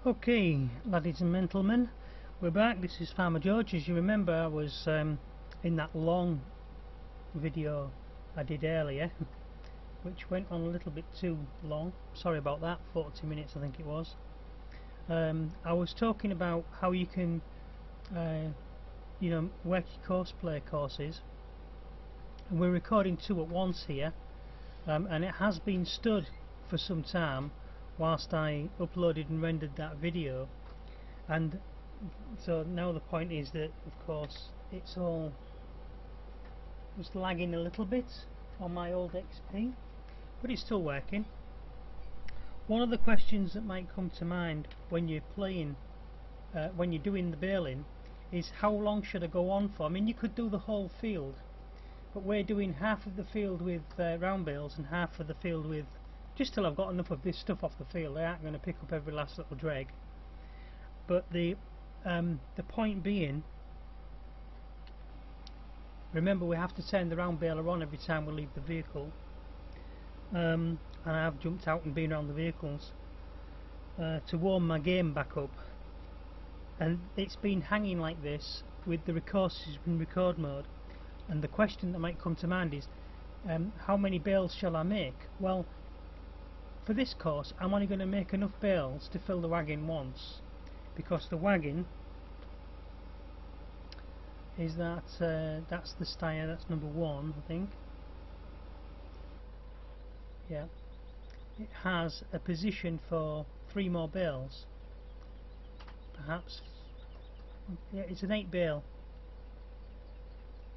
Okay, ladies and gentlemen, we're back. This is Farmer George. As you remember, I was in that long video I did earlier, which went on a little bit too long. Sorry about that, 40 minutes I think it was. I was talking about how you can work your cosplay courses, and we're recording two at once here, and it has been stood for some time whilst I uploaded and rendered that video, and so now the point is that of course it's all just lagging a little bit on my old XP, but it's still working. One of the questions that might come to mind when you're playing, when you're doing the baling, is how long should I go on for? I mean, you could do the whole field, but we're doing half of the field with round bales and half of the field with, just till I've got enough of this stuff off the field. I aren't going to pick up every last little dreg. But the point being, remember we have to turn the round baler on every time we leave the vehicle. And I've jumped out and been around the vehicles to warm my game back up. And it's been hanging like this with the courses in record mode. And the question that might come to mind is, how many bales shall I make? Well, for this course I'm only going to make enough bales to fill the wagon once, because the wagon is that's the steyr, that's number one I think. Yeah, it has a position for 3 more bales, perhaps. Yeah, it's an 8 bale,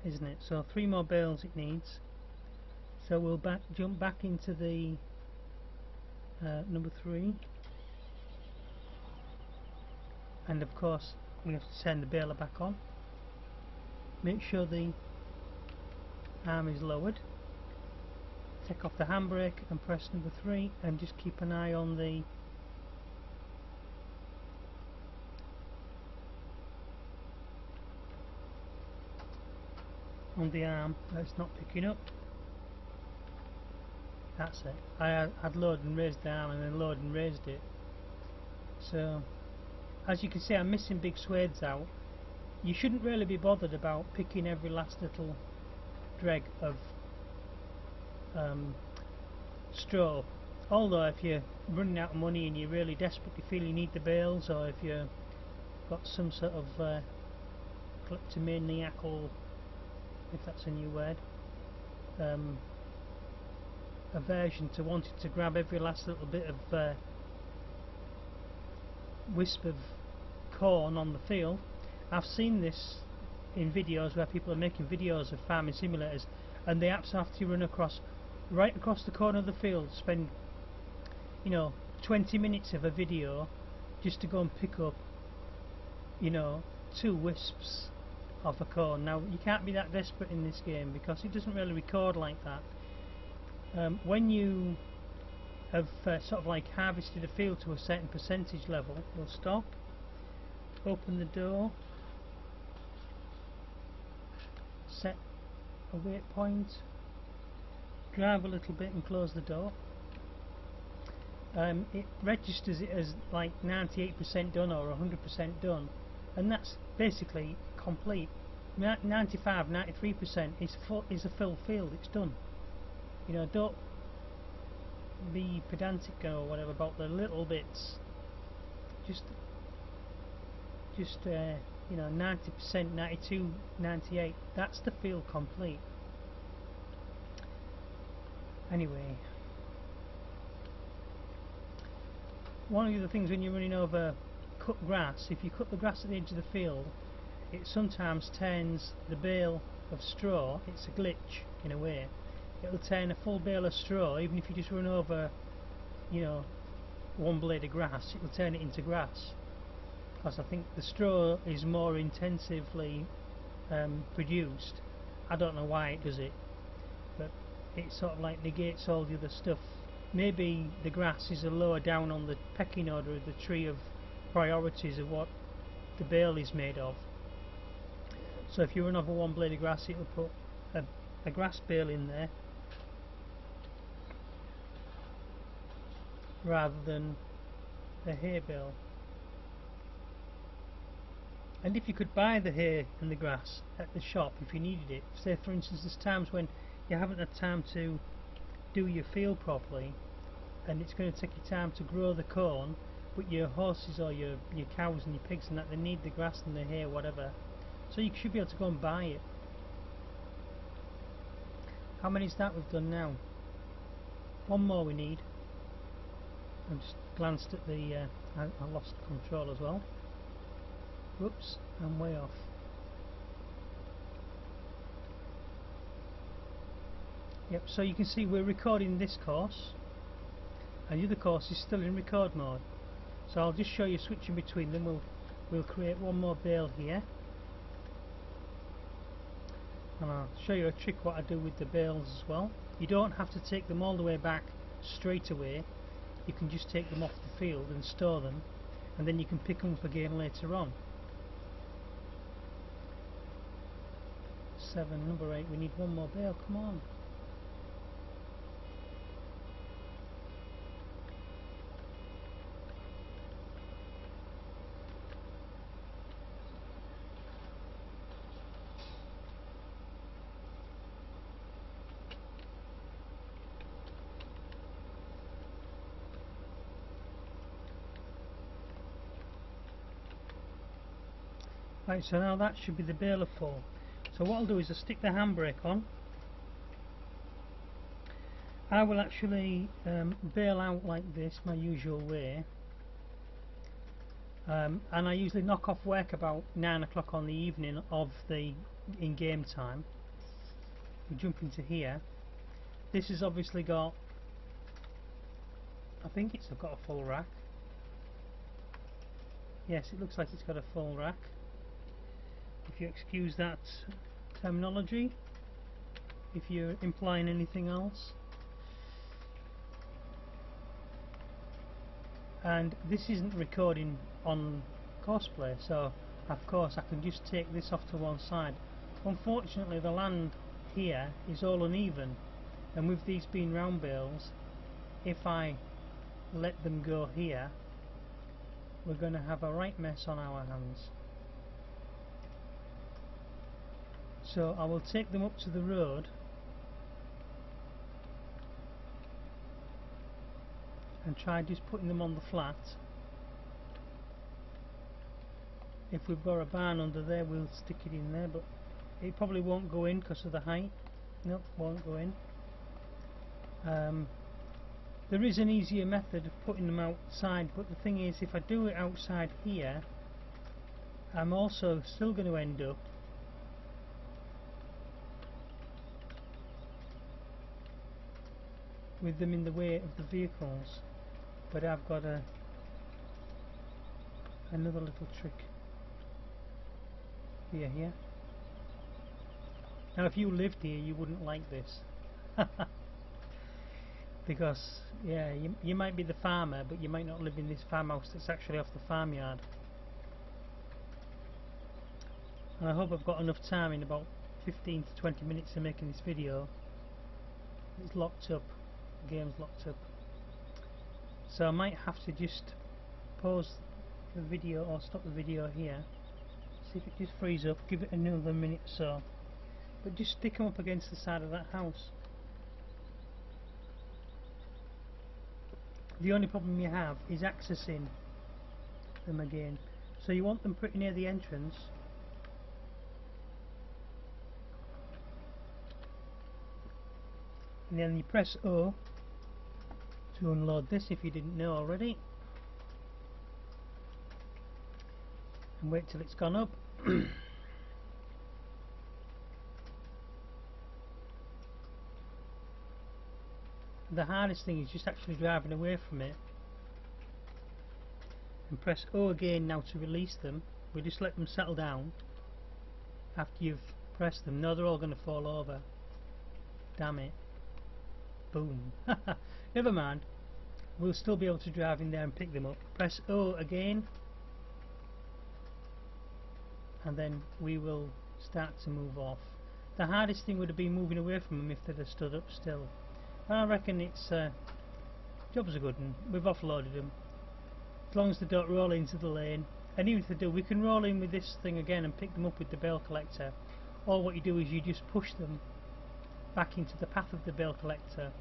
isn't it? So 3 more bales it needs. So we'll jump back into the number 3, and of course we have to turn the baler back on. Make sure the arm is lowered, take off the handbrake and press number 3, and just keep an eye on the arm that's not picking up. That's it. I'd load and raised the arm and then load and raised it. So as you can see, I'm missing big swathes out. You shouldn't really be bothered about picking every last little dreg of straw, although if you're running out of money and you really desperately feel you need the bales, or if you've got some sort of kleptomaniacal, if that's a new word, aversion to wanting to grab every last little bit of wisp of corn on the field. I've seen this in videos where people are making videos of farming simulators, and they absolutely run right across the corner of the field, spend 20 minutes of a video just to go and pick up 2 wisps of a corn. Now you can't be that desperate in this game, because it doesn't really record like that. When you have sort of like harvested a field to a certain percentage level, we'll stop, open the door, set a waypoint, drive a little bit and close the door. It registers it as like 98% done or 100% done, and that's basically complete. 95-93% is a full field, it's done. Don't be pedantic or whatever about the little bits. Just 90%, 92, 98. That's the field complete. Anyway, one of the other things when you're running over cut grass, if you cut the grass at the edge of the field, it sometimes turns the bale of straw. It's a glitch in a way. It'll turn a full bale of straw, even if you just run over, 1 blade of grass, it'll turn it into grass. Because I think the straw is more intensively produced. I don't know why it does it, but it sort of like negates all the other stuff. Maybe the grass is lower down on the pecking order of the tree of priorities of what the bale is made of. So if you run over 1 blade of grass, it'll put a grass bale in there rather than a hay bale. And if you could buy the hay and the grass at the shop if you needed it, say for instance there's times when you haven't had time to do your field properly and it's going to take you time to grow the corn, but your horses or your cows and your pigs and that, they need the grass and the hay or whatever, so you should be able to go and buy it. How many is that we've done now? One more we need. I just glanced at the I lost control as well. Whoops, I'm way off. Yep, so you can see we're recording this course and the other course is still in record mode. So I'll just show you switching between them. We'll create one more bale here. And I'll show you a trick what I do with the bales as well. You don't have to take them all the way back straight away. You can just take them off the field and store them, and then you can pick them up again later on. 7, number 8, we need one more bale, come on. Right, so now that should be the baler full. So what I'll do is I'll stick the handbrake on. I will actually bale out like this, my usual way. And I usually knock off work about 9 o'clock on the evening of the in-game time. We jump into here. This has obviously got, I think it's got a full rack. Yes, it looks like it's got a full rack. If you excuse that terminology, if you're implying anything else. And this isn't recording on cosplay, so of course I can just take this off to one side. Unfortunately the land here is all uneven, and with these being round bales, if I let them go here, we're going to have a right mess on our hands. So I will take them up to the road and try just putting them on the flat. If we've got a barn under there, we'll stick it in there, but it probably won't go in because of the height. Nope, won't go in. There is an easier method of putting them outside, but the thing is, if I do it outside here, I'm also still going to end up with them in the way of the vehicles. But I've got another little trick here. Now if you lived here you wouldn't like this. Because yeah, you might be the farmer, but you might not live in this farmhouse that's actually off the farmyard. And I hope I've got enough time in about 15 to 20 minutes of making this video. It's locked up. The game's locked up. So I might have to just pause the video or stop the video here. See if it just frees up, give it another minute or so. But just stick them up against the side of that house. The only problem you have is accessing them again. So you want them pretty near the entrance. And then you press O to unload this if you didn't know already. And wait till it's gone up. The hardest thing is just actually driving away from it. And press O again now to release them. We just let them settle down after you've pressed them. No, they're all going to fall over. Damn it. Boom. Never mind. We'll still be able to drive in there and pick them up. Press O again, and then we will start to move off. The hardest thing would have been moving away from them if they'd have stood up still. And I reckon it's job's a good one. We've offloaded them. As long as they don't roll into the lane, And even if they do, we can roll in with this thing again and pick them up with the bale collector. Or what you do is you just push them back into the path of the bale collector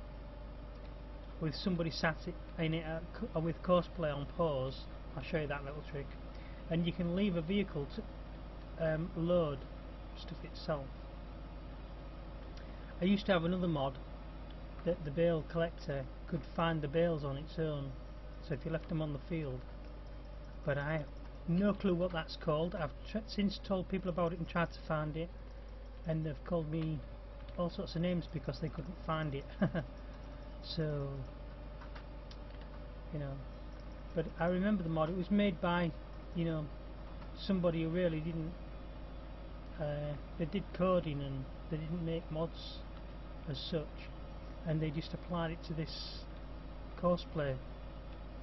with somebody sat in it with courseplay on pause. I'll show you that little trick. And you can leave a vehicle to load stuff itself. I used to have another mod that the bale collector could find the bales on its own, so if you left them on the field. But I have no clue what that's called. I've since told people about it and tried to find it, and they've called me all sorts of names because they couldn't find it. So, you know, but I remember the mod. It was made by, you know, somebody who really didn't they did coding and they didn't make mods as such, and they just applied it to this cosplay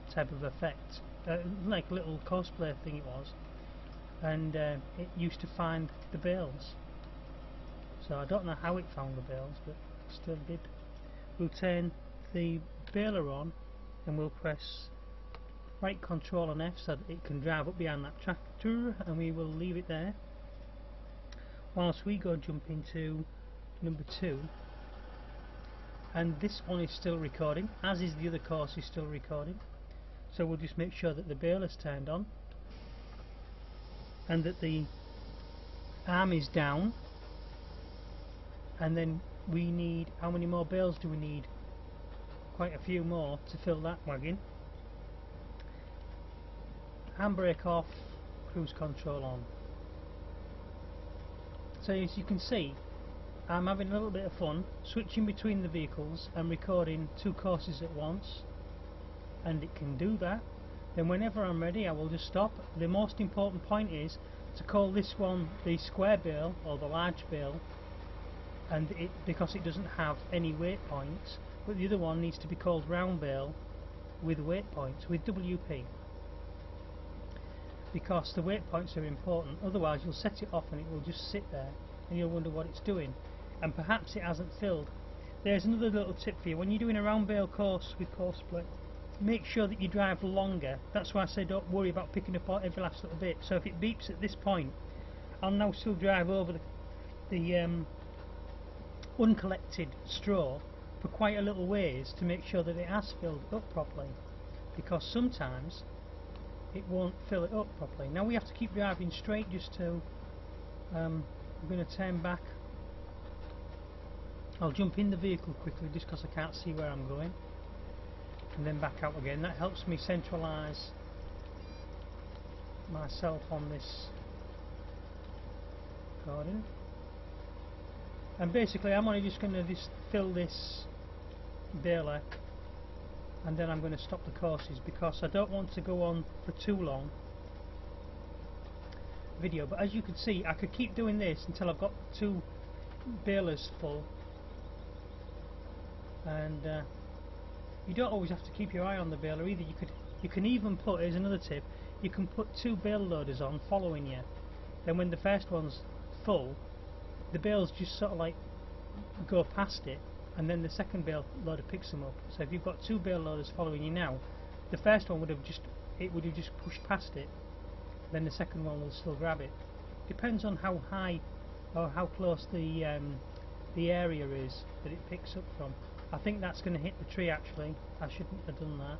type of effect, like a little cosplay thing it was, and it used to find the bales. So I don't know how it found the bales, but it still did. We'll turn the baler on and we'll press right control and F so that it can drive up behind that tractor, and we will leave it there whilst we go jump into number 2. And this one is still recording, as is the other course is still recording. So we'll just make sure that the bale is turned on and that the arm is down, and then we need, how many more bales do we need? Quite a few more to fill that wagon. Handbrake off, cruise control on. So as you can see, I'm having a little bit of fun switching between the vehicles and recording 2 courses at once, and it can do that. Then whenever I'm ready I will just stop. The most important point is to call this one the square bale or the large bale, and because it doesn't have any weight points, but the other one needs to be called round bale with weight points, with WP, because the weight points are important. Otherwise you'll set it off and it will just sit there and you'll wonder what it's doing, and perhaps it hasn't filled. There's another little tip for you: when you're doing a round bale course with courseplay, make sure that you drive longer. That's why I say don't worry about picking up every last little bit. So if it beeps at this point, I'll now still drive over the uncollected straw for quite a little ways to make sure that it has filled up properly, because sometimes it won't fill it up properly. Now we have to keep driving straight just to I'm going to turn back. I'll jump in the vehicle quickly just because I can't see where I'm going, and then back out again. That helps me centralise myself on this garden. And basically I'm only just going to just fill this baler, and then I'm going to stop the courses because I don't want to go on for too long video. But as you can see, I could keep doing this until I've got 2 balers full, and you don't always have to keep your eye on the baler either. You can even put, here's another tip, you can put 2 bale loaders on following you. Then when the first one's full, the bales just sort of like go past it, and then the second bale loader picks them up. So if you've got 2 bale loaders following you now, the first one would have just pushed past it, then the second one will still grab it. Depends on how high or how close the area is that it picks up from. I think that's going to hit the tree actually. I shouldn't have done that.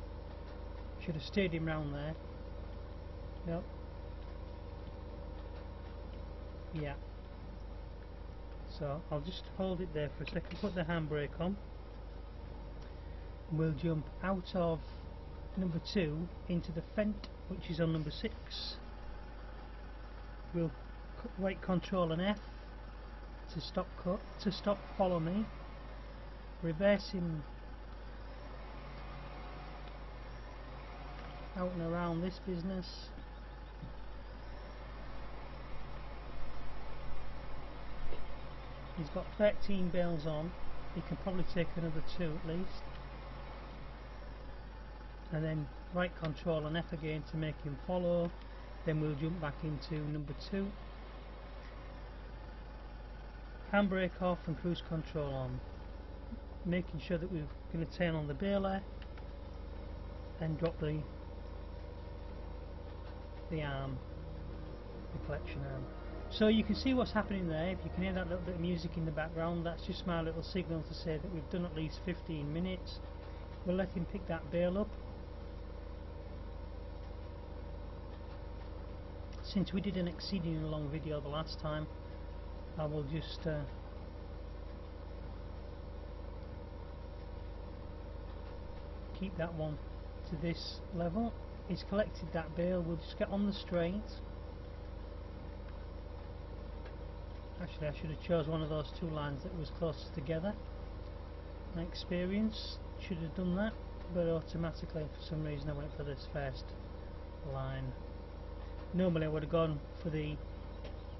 Should have steered him round there. Yep. Yeah. So I'll just hold it there for a second, put the handbrake on. We'll jump out of number 2 into the Fent, which is on number 6. We'll right control and F to stop follow me. Reverse him out and around this business. He's got 13 bales on. He can probably take another 2 at least. And then right control and F again to make him follow. Then we'll jump back into number 2. Handbrake off and cruise control on. Making sure that we're going to turn on the baler and drop the the arm, the collection arm. So you can see what's happening there. If you can hear that little bit of music in the background, that's just my little signal to say that we've done at least 15 minutes. We'll let him pick that bale up. Since we did an exceedingly long video the last time, I will just keep that one to this level. He's collected that bale. We'll just get on the straight. Actually, I should have chose one of those two lines that was closest together. My experience should have done that, but automatically for some reason I went for this first line. Normally I would have gone for the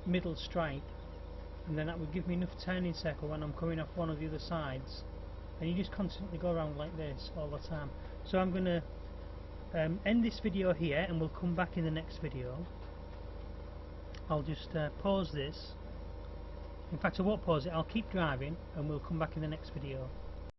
middle stripe, and then that would give me enough turning circle when I'm coming off one of the other sides, and you just constantly go around like this all the time. So I'm going to end this video here, and we'll come back in the next video. I'll just pause this. In fact, I won't pause it, I'll keep driving and we'll come back in the next video.